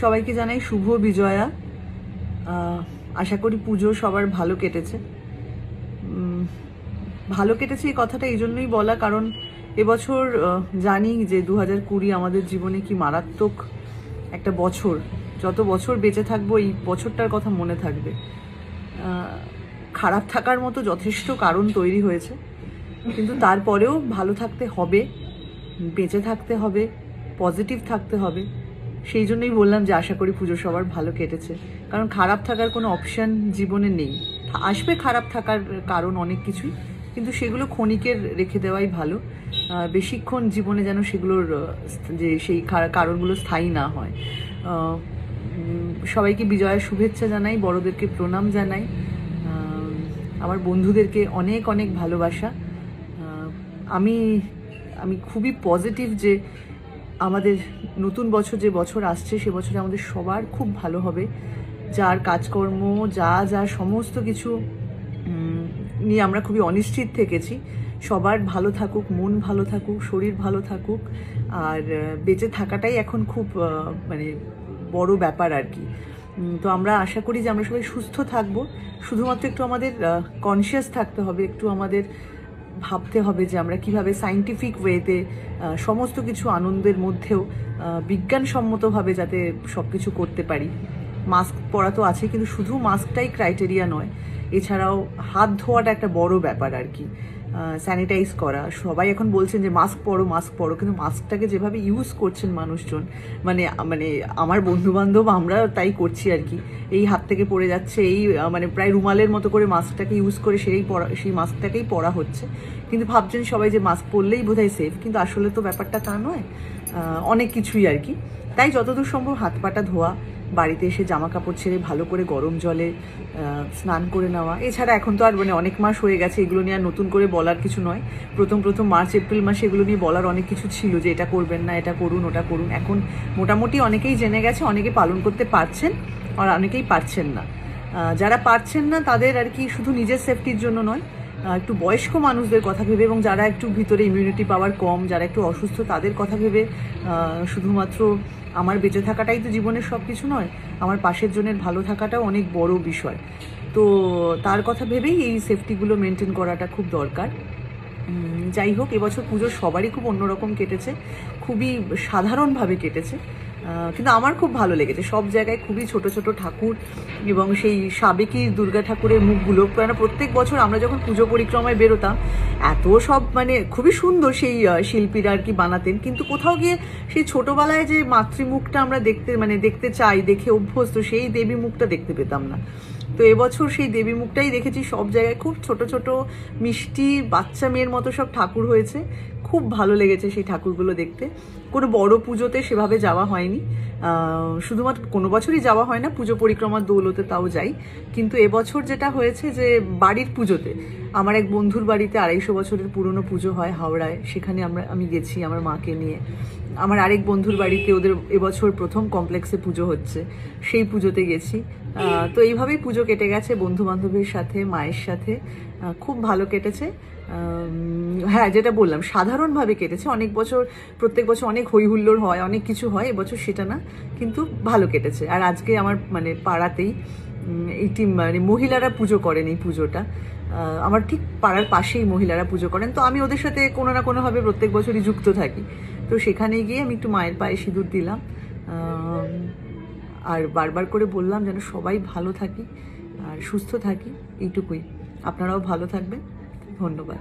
সবাইকে জানাই শুভ বিজয়া। আশা করি পুজো সবার ভালো কেটেছে। ভালো কেটেছে এই কথাটা এই জন্যই বলা, কারণ এবছর জানি যে 2020 আমাদের জীবনে কি মারাত্মক একটা বছর। যত বছর বেঁচে থাকবো এই বছরটার কথা মনে থাকবে। খারাপ থাকার মতো যথেষ্ট কারণ তৈরি হয়েছে, কিন্তু তারপরেও ভালো থাকতে হবে, বেঁচে থাকতে হবে, পজিটিভ থাকতে হবে। সেই জন্যই বললাম যে আশা করি পুজো সবার ভালো কেটেছে, কারণ খারাপ থাকার কোনো অপশান জীবনে নেই। আসবে খারাপ থাকার কারণ অনেক কিছুই, কিন্তু সেগুলো ক্ষণিকের রেখে দেওয়াই ভালো। বেশিক্ষণ জীবনে যেন সেগুলোর যে সেই কারণগুলো স্থায়ী না হয়। সবাইকে বিজয়ার শুভেচ্ছা জানাই, বড়দেরকে প্রণাম জানাই, আমার বন্ধুদেরকে অনেক অনেক ভালোবাসা। আমি আমি খুবই পজিটিভ যে আমাদের নতুন বছর যে বছর আসছে সে বছরে আমাদের সবার খুব ভালো হবে। যার কাজকর্ম যা যা সমস্ত কিছু নিয়ে আমরা খুবই অনিশ্চিত থেকেছি, সবার ভালো থাকুক, মন ভালো থাকুক, শরীর ভালো থাকুক। আর বেঁচে থাকাটাই এখন খুব মানে বড় ব্যাপার আর কি। তো আমরা আশা করি যে আমরা সবাই সুস্থ থাকবো। শুধুমাত্র একটু আমাদের কনসিয়াস থাকতে হবে, একটু আমাদের ভাবতে হবে যে আমরা কিভাবে সায়েন্টিফিক ওয়েতে সমস্ত কিছু আনন্দের মধ্যেও বিজ্ঞানসম্মতভাবে যাতে সব কিছু করতে পারি। মাস্ক পরা তো আছে, কিন্তু শুধু মাস্কটাই ক্রাইটেরিয়া নয়, এছাড়াও হাত ধোয়াটা একটা বড় ব্যাপার আর কি। স্যানিটাইজ করা, সবাই এখন বলছেন যে মাস্ক পরো, কিন্তু মাস্কটাকে যেভাবে ইউজ করছেন মানুষজন, মানে আমার বন্ধুবান্ধব আমরা তাই করছি আর কি। এই হাত থেকে পড়ে যাচ্ছে, এই মানে প্রায় রুমালের মতো করে মাস্কটাকে ইউজ করে সেই মাস্কটাকেই পরা হচ্ছে। কিন্তু ভাবছেন সবাই যে মাস্ক পরলেই বোধহয় সেফ, কিন্তু আসলে তো ব্যাপারটা তা নয়। অনেক কিছুই আর কি। তাই যতদূর সম্ভব হাত পাটা ধোয়া, বাড়িতে এসে জামা কাপড় ছেড়ে ভালো করে গরম জলে স্নান করে নেওয়া। এছাড়া এখন তো আর মানে অনেক মাস হয়ে গেছে, এগুলো নিয়ে আর নতুন করে বলার কিছু নয়। প্রথম মার্চ এপ্রিল মাসে এগুলো নিয়ে বলার অনেক কিছু ছিল, যে এটা করবেন না, এটা করুন, ওটা করুন। এখন মোটামুটি অনেকেই জেনে গেছে, অনেকে পালন করতে পারছেন আর অনেকেই পারছেন না। যারা পারছেন না তাদের আর কি শুধু নিজের সেফটির জন্য নয়, একটু বয়স্ক মানুষদের কথা ভেবে, এবং যারা একটু ভিতরে ইমিউনিটি পাওয়ার কম, যারা একটু অসুস্থ, তাদের কথা ভেবে শুধুমাত্র আমার বেঁচে থাকাটাই তো জীবনের সব কিছু নয়, আমার পাশের জনের ভালো থাকাটাও অনেক বড় বিষয়। তো তার কথা ভেবেই এই সেফটিগুলো মেনটেন করাটা খুব দরকার। যাই হোক, এবছর পুজো সবারই খুব অন্যরকম কেটেছে, খুবই সাধারণভাবে কেটেছে, কিন্তু আমার খুব ভালো লেগেছে। সব জায়গায় খুবই ছোট ছোট ঠাকুর, এবং সেই সাবেকি দুর্গা ঠাকুরের মুখগুলো প্রত্যেক বছর আমরা যখন পুজো পরিক্রমায় বেরোতাম, এত সব মানে খুবই সুন্দর সেই শিল্পীরা আর কি বানাতেন, কিন্তু কোথাও গিয়ে সেই ছোটবেলায় যে মাতৃমুখটা আমরা দেখতে চাই, দেখে অভ্যস্ত, সেই দেবী মুখটা দেখতে পেতাম না। তো এবছর সেই দেবী মুখটাই দেখেছি সব জায়গায়, খুব ছোট ছোট মিষ্টি বাচ্চা মেয়ের মতো সব ঠাকুর হয়েছে। খুব ভালো লেগেছে সেই ঠাকুরগুলো দেখতে। কোনো বড় পুজোতে সেভাবে যাওয়া হয়নি, শুধুমাত্র কোনো বছরই যাওয়া হয় না, পুজো পরিক্রমার দৌলতে তাও যাই। কিন্তু এবছর যেটা হয়েছে যে বাড়ির পুজোতে, আমার এক বন্ধুর বাড়িতে 250 বছরের পুরনো পুজো হয় হাওড়ায়, সেখানে আমি গেছি আমার মাকে নিয়ে। আমার আরেক বন্ধুর বাড়িতে ওদের এবছর প্রথম কমপ্লেক্সে পুজো হচ্ছে, সেই পুজোতে গেছি। তো এইভাবেই পুজো কেটে গেছে বন্ধু বান্ধবের সাথে, মায়ের সাথে, খুব ভালো কেটেছে। হ্যাঁ, যেটা বললাম সাধারণভাবে কেটেছে। প্রত্যেক বছর অনেক হই হুল্লোড় হয়, অনেক কিছু হয়, এবছর সেটা না, কিন্তু ভালো কেটেছে। আর আজকে আমার মানে পাড়াতেই একটি মানে মহিলারা পুজো করেন, এই পুজোটা আমার ঠিক পাড়ার পাশেই মহিলারা পুজো করেন, তো আমি ওদের সাথে কোনো না কোনোভাবে প্রত্যেক বছরই যুক্ত থাকি। তো সেখানে গিয়ে আমি একটু মায়ের পায়ে সিঁদুর দিলাম, আর বারবার করে বললাম যেন সবাই ভালো থাকি আর সুস্থ থাকি, এইটুকুই। আপনারাও ভালো থাকবেন। ধন্যবাদ।